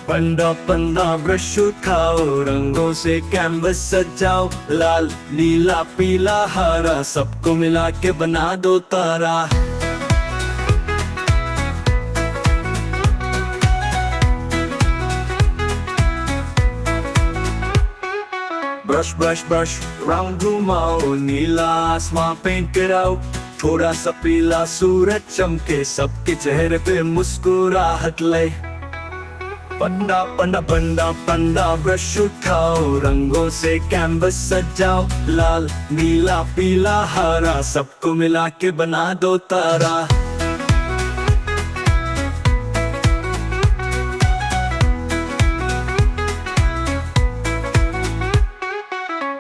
पंडा पंडा brush उठाओ, रंगों से कैनवस सजाओ, लाल नीला पीला हरा सबको मिला के बना दो तारा। ब्रश ब्रश ब्रश राउंड घुमाओ, नीला आसमां पेंट कराओ, थोड़ा सा पीला सूरज चमके सबके चेहरे पे मुस्कुराहट ले। पंडा पंडा पंडा पंडा ब्रश उठाओ, रंगों से कैनवस सजाओ, लाल नीला पीला हरा सबको मिला के बना दो तारा।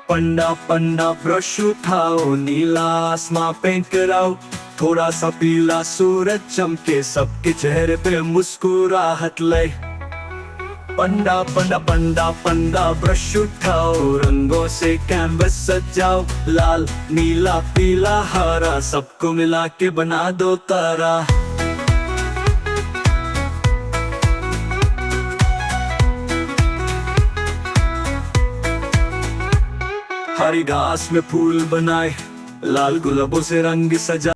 पंडा पंडा ब्रश उठाओ, नीला आसमां पेंट कराओ, थोड़ा सा पीला सूरज चमके सबके चेहरे पे मुस्कुराहट ले। पंडा पंडा पंडा पंडा ब्रश उठाओ, रंगों से कैनवस सजाओ, लाल नीला पीला हरा सबको मिला के बना दो तारा। हरी घास में फूल बनाए, लाल गुलाबों से रंग सजा।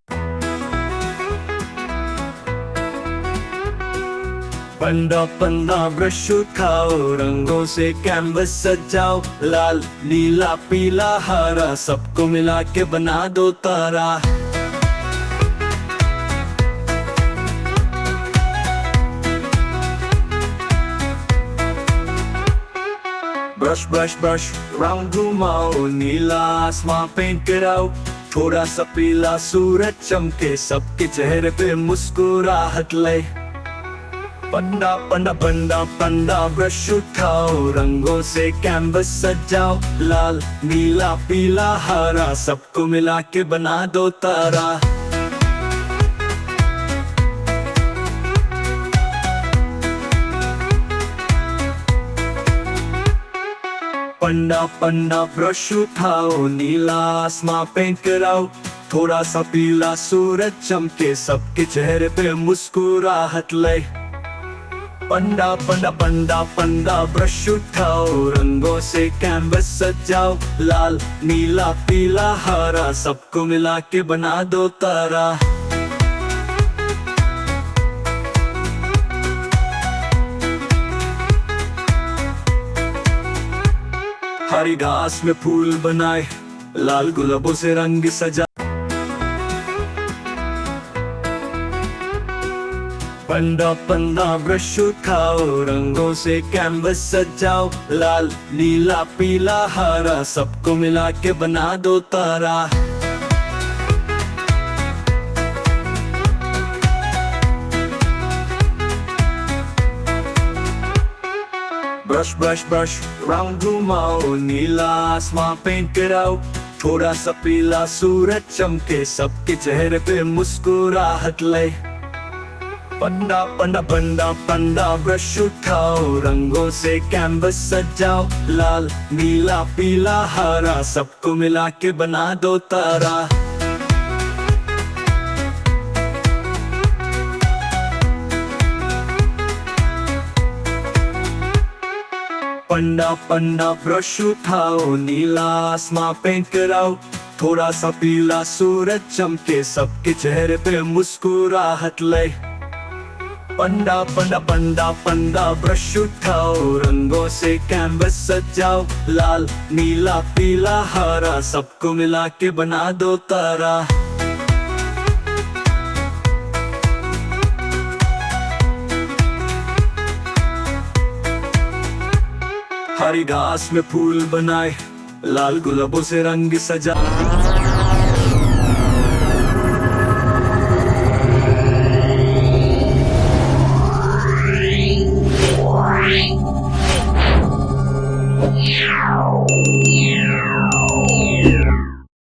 पंडा पंडा ब्रश उठाओ, रंगों से कैनवस सजाओ, लाल नीला पीला हरा सबको मिला के बना दो तारा। ब्रश ब्रश ब्रश राउंड घुमाओ, नीला आसमां पेंट कराओ, थोड़ा सा पीला सूरज चमके सबके चेहरे पे मुस्कुराहट ले। पंडा पंडा पंडा पंडा ब्रश उठाओ, रंगों से कैनवस सजाओ, लाल नीला पीला हरा सबको मिला के बना दो तारा। पंडा पंडा ब्रश उठाओ, नीला आसमां पेंट कराओ, थोड़ा सा पीला सूरज चमके सबके चेहरे पे मुस्कुराहट ले। पंडा पंडा पंडा पंडा ब्रश उठाओ, रंगों से कैनवस सजाओ, लाल नीला पीला हरा सबको मिला के बना दो तारा। हरी घास में फूल बनाए, लाल गुलाबों से रंग सजा। पंडा पंडा ब्रश उठाओ, रंगों से कैनवस सजाओ, लाल नीला पीला हरा सबको मिला के बना दो तारा। ब्रश ब्रश ब्रश राउंड घुमाओ, नीला आसमां पेंट कराओ, थोड़ा सा पीला सूरज चमके सबके चेहरे पे मुस्कुराहट ले। पंडा पंडा पंडा पंडा ब्रश उठाओ, रंगों से कैनवस सजाओ, लाल नीला पीला हरा सबको मिला के बना दो तारा। पंडा पंडा ब्रश उठाओ, नीला आसमां पेंट कराओ, थोड़ा सा पीला सूरज चमके सबके चेहरे पे मुस्कुराहट ले। पंडा पंडा पंडा पंडा ब्रश उठाओ, रंगों से कैनवस सजाओ, लाल नीला पीला हरा सबको मिला के बना दो तारा। हरी घास में फूल बनाए, लाल गुलाबों से रंग सजा।